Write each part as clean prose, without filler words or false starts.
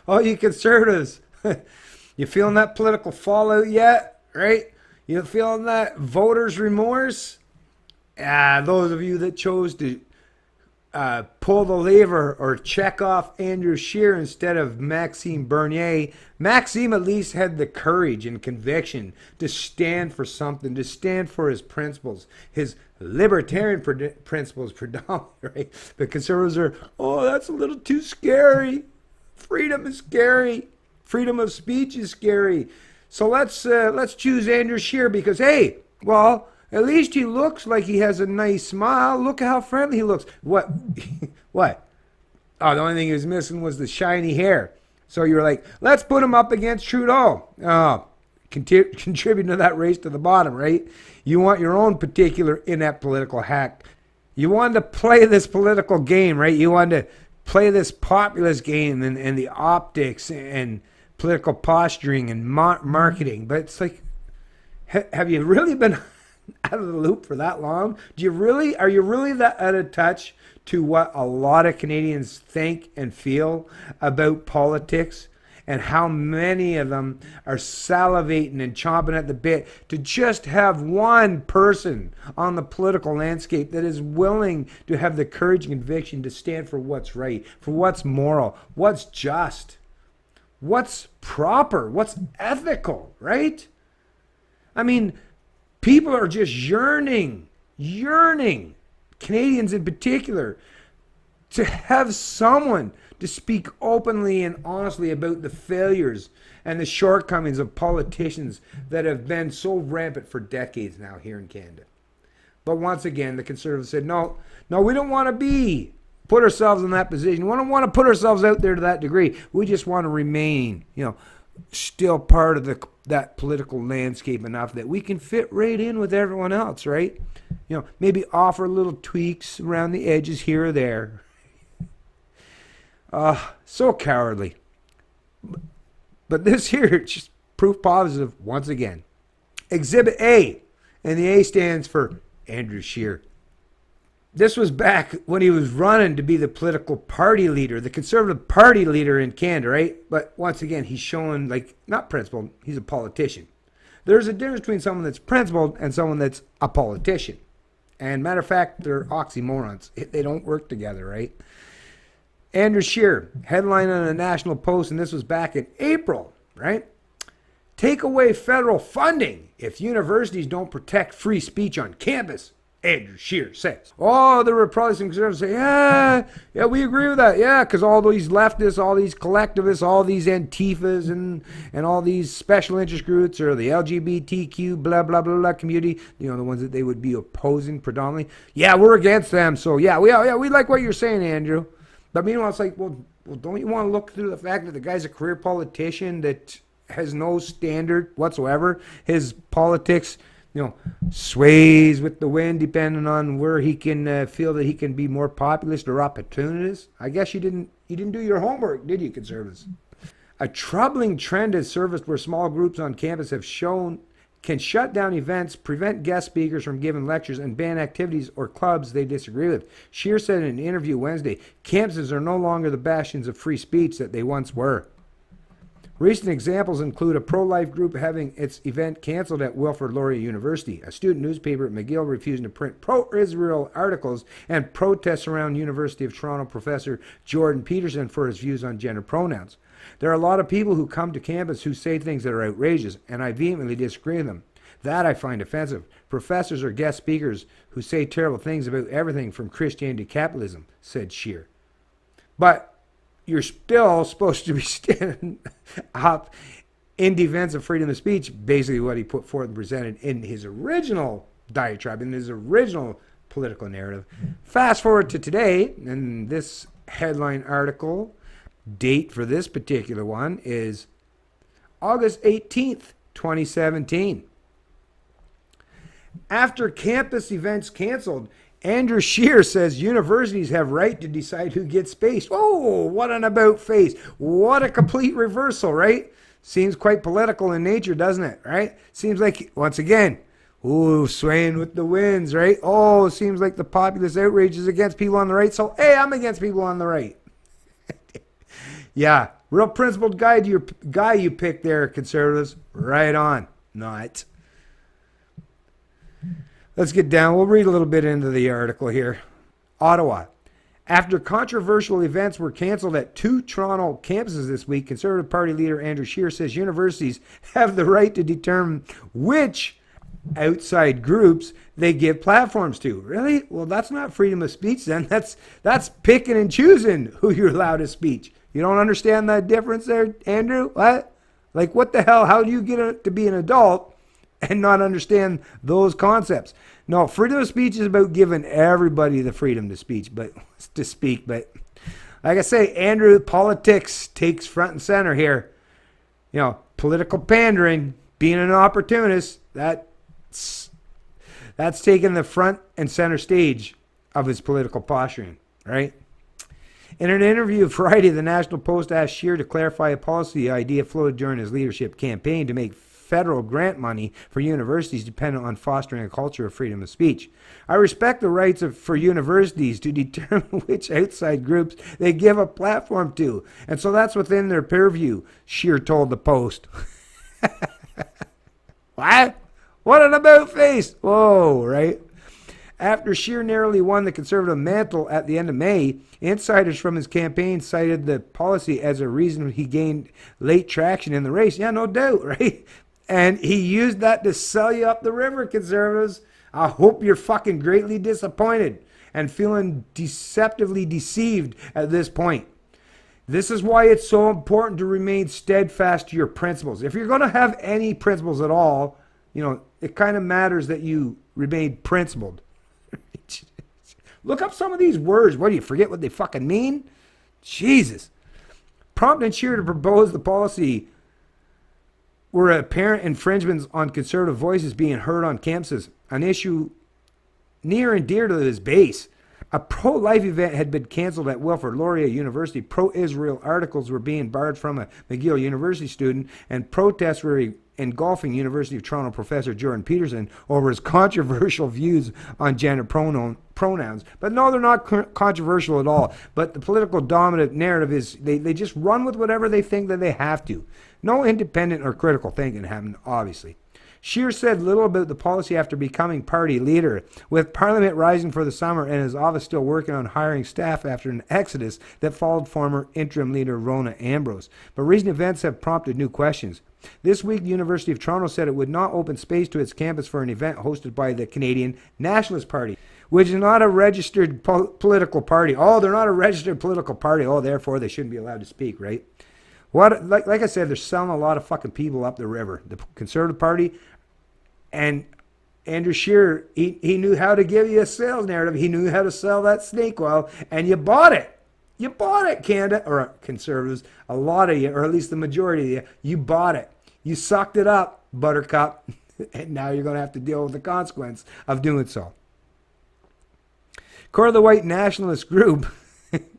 All you conservatives, you feeling that political fallout yet? Right? You feeling that voters' remorse? Those of you that chose to pull the lever or check off Andrew Scheer instead of Maxime Bernier. Maxime at least had the courage and conviction to stand for something, to stand for his principles, his libertarian principles predominantly, right? The conservatives are, oh, that's a little too scary. Freedom is scary. Freedom of speech is scary. So let's choose Andrew Scheer because, hey, well, at least he looks like he has a nice smile. Look at how friendly he looks. What? What? Oh, the only thing he was missing was the shiny hair. So you're like, let's put him up against Trudeau. Oh, contributing to that race to the bottom, right? You want your own particular inept political hack. You wanted to play this political game, right? You wanted to play this populist game and the optics and political posturing and marketing. But it's like, have you really been out of the loop for that long? Are you really that out of touch to what a lot of Canadians think and feel about politics, and how many of them are salivating and chomping at the bit to just have one person on the political landscape that is willing to have the courage and conviction to stand for what's right, for what's moral, what's just, what's proper, what's ethical, right? I mean, people are just yearning, Canadians in particular, to have someone to speak openly and honestly about the failures and the shortcomings of politicians that have been so rampant for decades now here in Canada. But once again, the Conservatives said, no, we don't want to put ourselves in that position. We don't want to put ourselves out there to that degree. We just want to remain, still part of that political landscape enough that we can fit right in with everyone else, right? Maybe offer little tweaks around the edges here or there. So cowardly. But this here, just proof positive once again. Exhibit A, and the A stands for Andrew Scheer. This was back when he was running to be the political party leader, the Conservative Party leader in Canada, right? But once again, he's showing, not principled, he's a politician. There's a difference between someone that's principled and someone that's a politician. And matter of fact, they're oxymorons. They don't work together, right? Andrew Scheer, headline on a National Post, and this was back in April, right? Take away federal funding if universities don't protect free speech on campus, Andrew Scheer says. Oh, there were probably some conservatives say, yeah, we agree with that. Yeah, because all these leftists, all these collectivists, all these Antifas and all these special interest groups or the LGBTQ blah, blah, blah, blah community, the ones that they would be opposing predominantly. Yeah, we're against them. So, yeah, we like what you're saying, Andrew. But meanwhile, it's like, well, don't you want to look through the fact that the guy's a career politician that has no standard whatsoever? His politics, sways with the wind depending on where he can feel that he can be more populist or opportunist. I guess you didn't do your homework, did you, conservatives? A troubling trend has surfaced where small groups on campus have shown can shut down events, prevent guest speakers from giving lectures, and ban activities or clubs they disagree with. Scheer said in an interview Wednesday, campuses are no longer the bastions of free speech that they once were. Recent examples include a pro-life group having its event canceled at Wilfrid Laurier University, a student newspaper at McGill refusing to print pro-Israel articles, and protests around University of Toronto professor Jordan Peterson for his views on gender pronouns. There are a lot of people who come to campus who say things that are outrageous, and I vehemently disagree with them. That I find offensive. Professors or guest speakers who say terrible things about everything from Christianity to capitalism, said Scheer. But you're still supposed to be standing up in defense of freedom of speech, basically what he put forth and presented in his original diatribe, in his original political narrative. Fast forward to today, and this headline article, date for this particular one is August 18th, 2017. After campus events canceled, Andrew Scheer says universities have right to decide who gets spaced. Oh, what an about face. What a complete reversal, right? Seems quite political in nature, doesn't it, right? Seems like, once again, swaying with the winds, right? Oh, seems like the populist outrage is against people on the right, so, hey, I'm against people on the right. Yeah, real principled guy you picked there, conservatives. Right on. Not. Let's get down. We'll read a little bit into the article here. Ottawa. After controversial events were canceled at 2 Toronto campuses this week, Conservative Party leader Andrew Scheer says universities have the right to determine which outside groups they give platforms to. Really? Well, that's not freedom of speech then. That's picking and choosing who you're allowed to speak. You don't understand that difference there, Andrew? What? Like, what the hell? How do you get to be an adult and not understand those concepts? No, freedom of speech is about giving everybody the freedom to speak. But like I say, Andrew, politics takes front and center here. You know, political pandering, being an opportunist, that's taking the front and center stage of his political posturing, right? In an interview Friday, the National Post asked Scheer to clarify a policy idea floated during his leadership campaign to make federal grant money for universities dependent on fostering a culture of freedom of speech. I respect the rights for universities to determine which outside groups they give a platform to, and so that's within their purview, Scheer told the Post. What an about face! Whoa, right? After Scheer narrowly won the Conservative mantle at the end of May, insiders from his campaign cited the policy as a reason he gained late traction in the race. Yeah, no doubt, right? And he used that to sell you up the river, conservatives. I hope you're fucking greatly disappointed and feeling deceptively deceived at this point. This is why it's so important to remain steadfast to your principles. If you're going to have any principles at all, you know, it kind of matters that you remain principled. Look up some of these words. What, do you forget what they fucking mean? Jesus. Prompting Scheer to propose the policy were apparent infringements on conservative voices being heard on campuses, an issue near and dear to his base. A pro-life event had been canceled at Wilfrid Laurier University. Pro-Israel articles were being barred from a McGill University student, and protests were engulfing University of Toronto professor Jordan Peterson over his controversial views on gender pronouns. But no, they're not controversial at all. But the political dominant narrative is they just run with whatever they think that they have to. No independent or critical thinking happened, obviously. Scheer said little about the policy after becoming party leader, with Parliament rising for the summer and his office still working on hiring staff after an exodus that followed former interim leader Rona Ambrose. But recent events have prompted new questions. This week, the University of Toronto said it would not open space to its campus for an event hosted by the Canadian Nationalist Party, which is not a registered political party. Oh, they're not a registered political party. Oh, therefore they shouldn't be allowed to speak, right? What? Like I said, they're selling a lot of fucking people up the river. The Conservative Party and Andrew Scheer, he knew how to give you a sales narrative. He knew how to sell that snake oil, and you bought it. You bought it, Canada, or Conservatives, a lot of you, or at least the majority of you, you bought it. You sucked it up, Buttercup, and now you're going to have to deal with the consequence of doing so. According to the white nationalist group,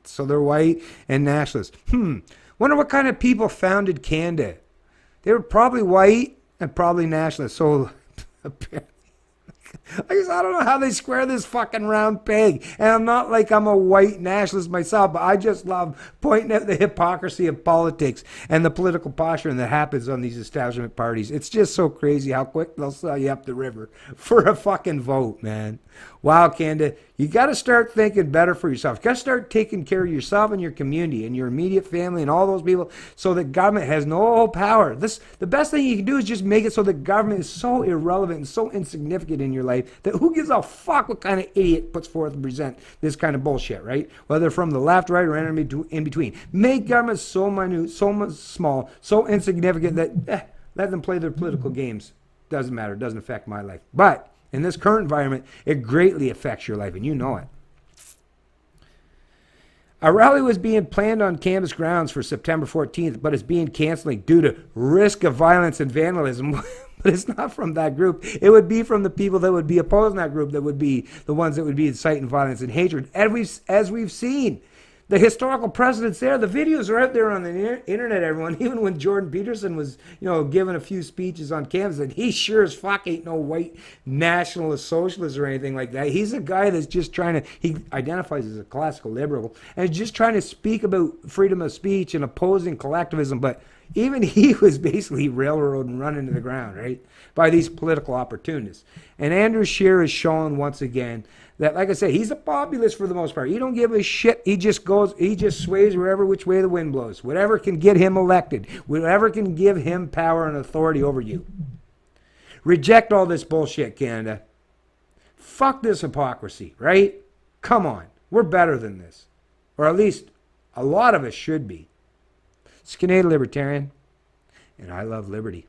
so they're white and nationalist. Wonder what kind of people founded Canada. They were probably white and probably nationalist. So apparently, I don't know how they square this fucking round peg. And I'm not like I'm a white nationalist myself, but I just love pointing out the hypocrisy of politics and the political posturing that happens on these establishment parties. It's just so crazy how quick they'll sell you up the river for a fucking vote, man. Wow, Canada, you got to start thinking better for yourself. You got to start taking care of yourself and your community and your immediate family and all those people so that government has no power. The best thing you can do is just make it so that government is so irrelevant and so insignificant in your life that who gives a fuck what kind of idiot puts forth and present this kind of bullshit, right? Whether from the left, right, or in between. Make government so minute, so much small, so insignificant that let them play their political games. Doesn't matter. Doesn't affect my life. But in this current environment, it greatly affects your life, and you know it. A rally was being planned on campus grounds for September 14th, but is being canceled due to risk of violence and vandalism. But it's not from that group. It would be from the people that would be opposing that group that would be the ones that would be inciting violence and hatred. As we've seen, The historical precedents there. The videos are out there on the internet, everyone. Even when Jordan Peterson was, giving a few speeches on campus, and he sure as fuck ain't no white nationalist socialist or anything like that. He's a guy that's just trying to, he identifies as a classical liberal, and just trying to speak about freedom of speech and opposing collectivism. But even he was basically railroaded and run into the ground, right, by these political opportunists. And Andrew Scheer has shown once again that, like I say, he's a populist for the most part. He don't give a shit. He just sways wherever which way the wind blows. Whatever can get him elected. Whatever can give him power and authority over you. Reject all this bullshit, Canada. Fuck this hypocrisy, right? Come on. We're better than this. Or at least a lot of us should be. It's Canadian Libertarian, and I love liberty.